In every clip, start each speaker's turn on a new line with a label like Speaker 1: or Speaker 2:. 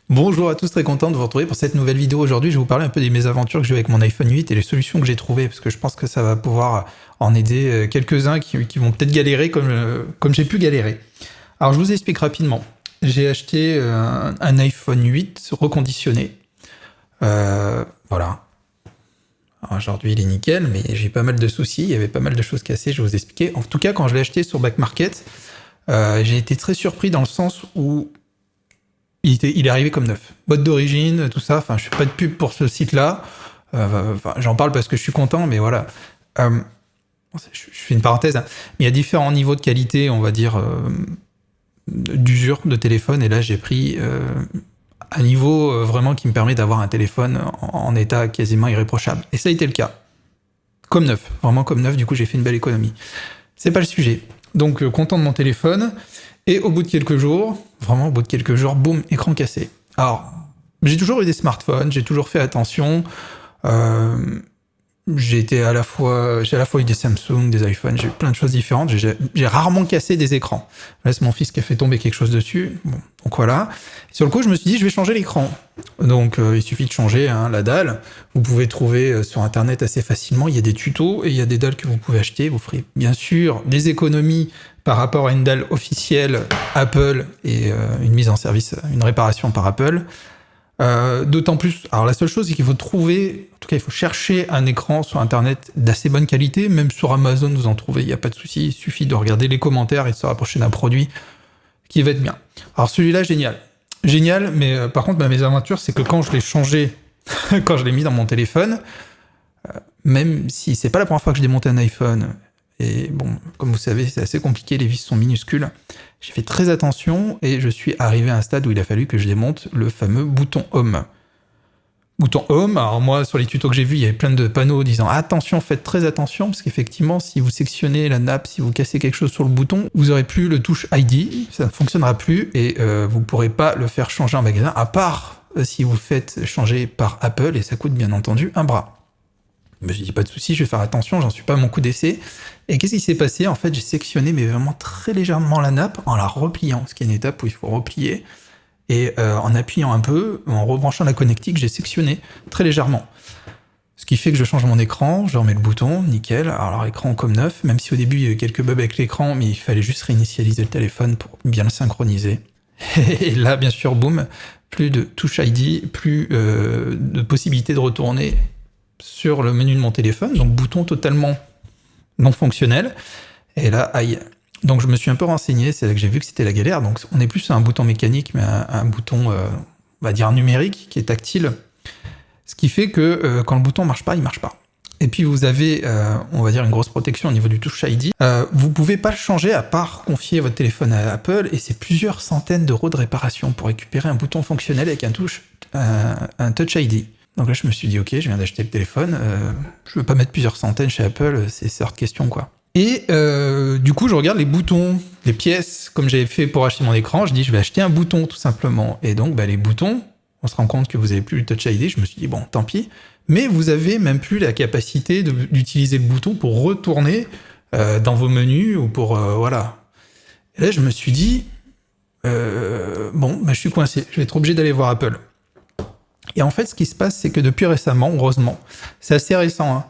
Speaker 1: Bonjour à tous, très content de vous retrouver pour cette nouvelle vidéo. Aujourd'hui, je vais vous parler un peu des mésaventures que j'ai eu avec mon iPhone 8 et les solutions que j'ai trouvées, parce que je pense que ça va pouvoir en aider quelques-uns qui vont peut-être galérer comme j'ai pu galérer. Alors, je vous explique rapidement. J'ai acheté un iPhone 8 reconditionné. Voilà. Alors, aujourd'hui, il est nickel, mais j'ai pas mal de soucis. Il y avait pas mal de choses cassées, je vais vous expliquer. En tout cas, quand je l'ai acheté sur Back Market, j'ai été très surpris dans le sens où il est arrivé comme neuf. Boîte d'origine, tout ça. Enfin, je fais pas de pub pour ce site-là. J'en parle parce que je suis content, mais voilà. Je fais une parenthèse. Hein. Il y a différents niveaux de qualité, on va dire, d'usure de téléphone. Et là, j'ai pris un niveau vraiment qui me permet d'avoir un téléphone en état quasiment irréprochable. Et ça a été le cas. Comme neuf. Vraiment comme neuf. Du coup, j'ai fait une belle économie. C'est pas le sujet. Donc, content de mon téléphone. Et au bout de quelques jours, vraiment au bout de quelques jours, boum, écran cassé. Alors, j'ai toujours eu des smartphones, j'ai toujours fait attention. J'ai à la fois eu des Samsung, des iPhones, j'ai eu plein de choses différentes. J'ai rarement cassé des écrans. Là, c'est mon fils qui a fait tomber quelque chose dessus. Bon, donc voilà. Sur le coup, je me suis dit, je vais changer l'écran. Donc, il suffit de changer la dalle. Vous pouvez trouver sur Internet assez facilement. Il y a des tutos et il y a des dalles que vous pouvez acheter. Vous ferez bien sûr des économies par rapport à une dalle officielle Apple et une mise en service, une réparation par Apple. D'autant plus, alors la seule chose c'est qu'il faut trouver, en tout cas il faut chercher un écran sur Internet d'assez bonne qualité, même sur Amazon vous en trouvez, il n'y a pas de souci, il suffit de regarder les commentaires et de se rapprocher d'un produit qui va être bien. Alors celui-là, génial, mais par contre ma mésaventure c'est que quand je l'ai changé, quand je l'ai mis dans mon téléphone, même si c'est pas la première fois que je démonte un iPhone, et bon, comme vous savez, c'est assez compliqué, les vis sont minuscules. J'ai fait très attention et je suis arrivé à un stade où il a fallu que je démonte le fameux bouton Home. Bouton Home, alors moi, sur les tutos que j'ai vus, il y avait plein de panneaux disant « Attention, faites très attention », parce qu'effectivement, si vous sectionnez la nappe, si vous cassez quelque chose sur le bouton, vous n'aurez plus le touche ID, ça ne fonctionnera plus et vous ne pourrez pas le faire changer en magasin, à part si vous faites changer par Apple et ça coûte bien entendu un bras. Je me suis dit, pas de souci, je vais faire attention, j'en suis pas à mon coup d'essai. Et qu'est-ce qui s'est passé? En fait, j'ai sectionné, mais vraiment très légèrement la nappe en la repliant, ce qui est une étape où il faut replier. Et en appuyant un peu, en rebranchant la connectique, j'ai sectionné très légèrement. Ce qui fait que je change mon écran, je remets le bouton, nickel. Alors, écran comme neuf, même si au début, il y a eu quelques bugs avec l'écran, mais il fallait juste réinitialiser le téléphone pour bien le synchroniser. Et là, bien sûr, boum, plus de touch ID, plus de possibilité de retourner sur le menu de mon téléphone, donc bouton totalement non fonctionnel. Et là, aïe. Donc je me suis un peu renseigné, c'est là que j'ai vu que c'était la galère. Donc on n'est plus sur un bouton mécanique, mais un bouton, on va dire numérique, qui est tactile. Ce qui fait que quand le bouton marche pas, il marche pas. Et puis vous avez, on va dire, une grosse protection au niveau du Touch ID. Vous pouvez pas le changer à part confier votre téléphone à Apple, et c'est plusieurs centaines d'euros de réparation pour récupérer un bouton fonctionnel avec un Touch ID. Donc là, je me suis dit, ok, je viens d'acheter le téléphone, je veux pas mettre plusieurs centaines chez Apple, c'est hors de question, quoi. Et du coup, je regarde les boutons, les pièces, comme j'avais fait pour acheter mon écran, je dis, je vais acheter un bouton, tout simplement. Et donc, les boutons, on se rend compte que vous avez plus le Touch ID, je me suis dit, bon, tant pis. Mais vous avez même plus la capacité d'utiliser le bouton pour retourner dans vos menus ou pour, voilà. Et là, je me suis dit, je suis coincé, je vais être obligé d'aller voir Apple. Et en fait, ce qui se passe, c'est que depuis récemment, heureusement, c'est assez récent, hein.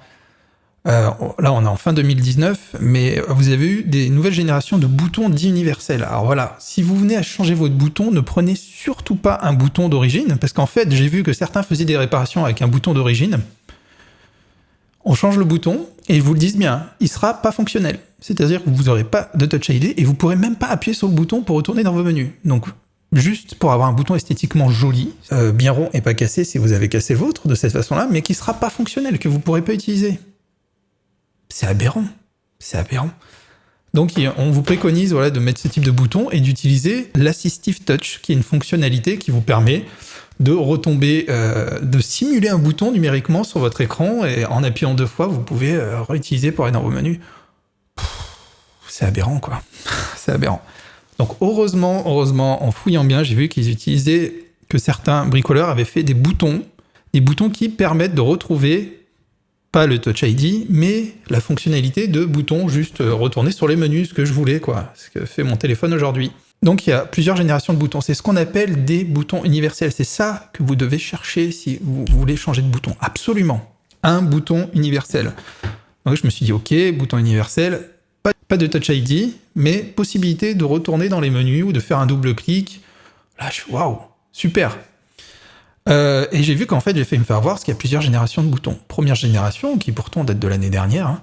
Speaker 1: Là, on est en fin 2019, mais vous avez eu des nouvelles générations de boutons dits universels. Alors voilà, si vous venez à changer votre bouton, ne prenez surtout pas un bouton d'origine, parce qu'en fait, j'ai vu que certains faisaient des réparations avec un bouton d'origine. On change le bouton, et ils vous le disent bien, il sera pas fonctionnel. C'est-à-dire que vous n'aurez pas de Touch ID, et vous pourrez même pas appuyer sur le bouton pour retourner dans vos menus. Donc, juste pour avoir un bouton esthétiquement joli, bien rond et pas cassé si vous avez cassé le vôtre de cette façon-là, mais qui sera pas fonctionnel, que vous pourrez pas utiliser. C'est aberrant. C'est aberrant. Donc on vous préconise de mettre ce type de bouton et d'utiliser l'Assistive Touch, qui est une fonctionnalité qui vous permet de retomber, de simuler un bouton numériquement sur votre écran, et en appuyant 2 fois, vous pouvez réutiliser pour aller dans vos menus. C'est aberrant, quoi. C'est aberrant. Donc heureusement, en fouillant bien, j'ai vu qu'ils utilisaient, que certains bricoleurs avaient fait des boutons qui permettent de retrouver, pas le Touch ID, mais la fonctionnalité de bouton juste retourner sur les menus, ce que je voulais, quoi, ce que fait mon téléphone aujourd'hui. Donc il y a plusieurs générations de boutons. C'est ce qu'on appelle des boutons universels. C'est ça que vous devez chercher si vous voulez changer de bouton. Absolument. Un bouton universel. Donc je me suis dit, ok, bouton universel, pas de Touch ID, mais possibilité de retourner dans les menus ou de faire un double clic. Là, waouh, super. Et j'ai vu qu'en fait, j'ai fait me faire voir parce qu'il y a plusieurs générations de boutons. Première génération, qui pourtant date de l'année dernière,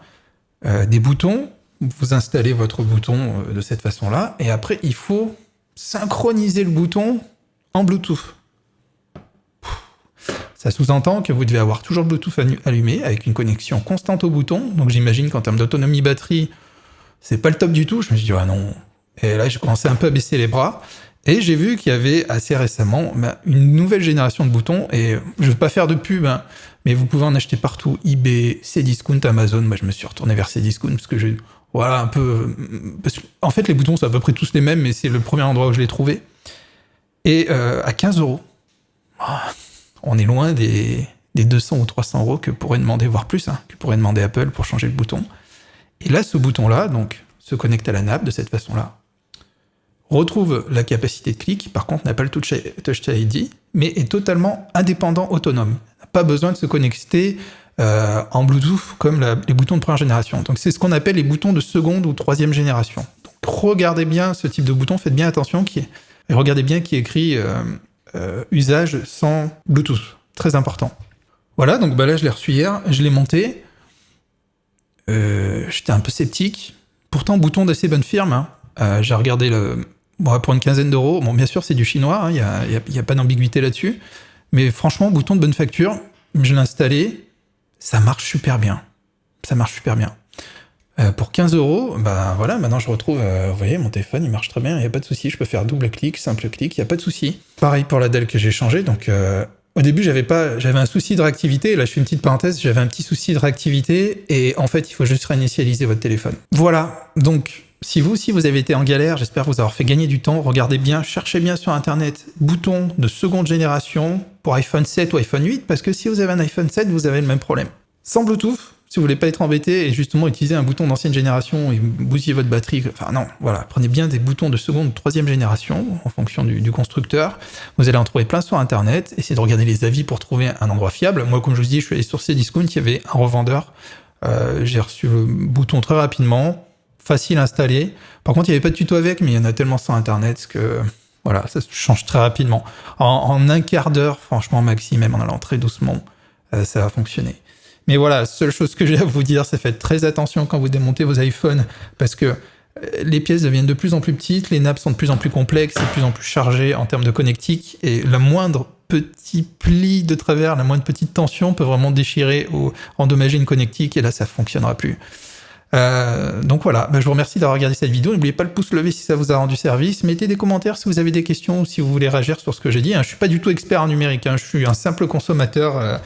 Speaker 1: des boutons, vous installez votre bouton de cette façon-là, et après, il faut synchroniser le bouton en Bluetooth. Ça sous-entend que vous devez avoir toujours le Bluetooth allumé, avec une connexion constante au bouton. Donc j'imagine qu'en termes d'autonomie batterie, c'est pas le top du tout. Je me suis dit, ah non. Et là, j'ai commencé un peu à baisser les bras. Et j'ai vu qu'il y avait assez récemment une nouvelle génération de boutons. Et je ne veux pas faire de pub, mais vous pouvez en acheter partout. eBay, Cdiscount, Amazon. Moi, je me suis retourné vers Cdiscount parce que voilà, un peu. Parce que, en fait, les boutons, c'est à peu près tous les mêmes, mais c'est le premier endroit où je l'ai trouvé. Et à 15 €. On est loin des 200 ou 300 € que pourrait demander, voire plus, que pourrait demander Apple pour changer le bouton. Et là, ce bouton-là, donc, se connecte à la nappe de cette façon-là, retrouve la capacité de clic, par contre n'a pas le Touch ID, mais est totalement indépendant, autonome. N'a pas besoin de se connecter en Bluetooth comme les boutons de première génération. Donc c'est ce qu'on appelle les boutons de seconde ou troisième génération. Donc regardez bien ce type de bouton, faites bien attention, et regardez bien qu'il est écrit usage sans Bluetooth. Très important. Voilà, donc là je l'ai reçu hier, je l'ai monté. J'étais un peu sceptique. Pourtant, bouton d'assez bonne firme. J'ai regardé pour une quinzaine d'euros. Bon, bien sûr, c'est du chinois, il n'y a pas d'ambiguïté là-dessus. Mais franchement, bouton de bonne facture, je l'ai installé, ça marche super bien. Ça marche super bien. Pour 15 €, voilà, maintenant je retrouve, vous voyez, mon téléphone, il marche très bien, il n'y a pas de souci. Je peux faire double clic, simple clic, il n'y a pas de souci. Pareil pour la dalle que j'ai changée, donc... Au début, j'avais un souci de réactivité. Là, je fais une petite parenthèse. J'avais un petit souci de réactivité. Et en fait, il faut juste réinitialiser votre téléphone. Voilà. Donc, si vous aussi, vous avez été en galère, j'espère vous avoir fait gagner du temps. Regardez bien, cherchez bien sur Internet, bouton de seconde génération pour iPhone 7 ou iPhone 8. Parce que si vous avez un iPhone 7, vous avez le même problème. Sans Bluetooth, si vous voulez pas être embêté et justement utiliser un bouton d'ancienne génération et bousiller votre batterie, enfin non, voilà, prenez bien des boutons de seconde ou troisième génération en fonction du constructeur. Vous allez en trouver plein sur Internet. Essayez de regarder les avis pour trouver un endroit fiable. Moi, comme je vous dis, je suis allé sur Cdiscount, il y avait un revendeur. J'ai reçu le bouton très rapidement, facile à installer. Par contre, il n'y avait pas de tuto avec, mais il y en a tellement sur Internet que voilà, ça se change très rapidement. En un quart d'heure, franchement, maxi, même en allant très doucement, ça va fonctionner. Mais voilà, seule chose que j'ai à vous dire, c'est faites très attention quand vous démontez vos iPhones, parce que les pièces deviennent de plus en plus petites, les nappes sont de plus en plus complexes, c'est de plus en plus chargé en termes de connectique, et le moindre petit pli de travers, la moindre petite tension peut vraiment déchirer ou endommager une connectique, et là, ça ne fonctionnera plus. Donc voilà, je vous remercie d'avoir regardé cette vidéo. N'oubliez pas le pouce levé si ça vous a rendu service. Mettez des commentaires si vous avez des questions ou si vous voulez réagir sur ce que j'ai dit. Je suis pas du tout expert en numérique. Je suis un simple consommateur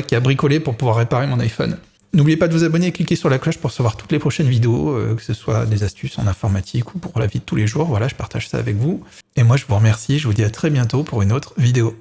Speaker 1: qui a bricolé pour pouvoir réparer mon iPhone. N'oubliez pas de vous abonner et cliquer sur la cloche pour recevoir toutes les prochaines vidéos, que ce soit des astuces en informatique ou pour la vie de tous les jours. Voilà, je partage ça avec vous. Et moi, je vous remercie. Je vous dis à très bientôt pour une autre vidéo.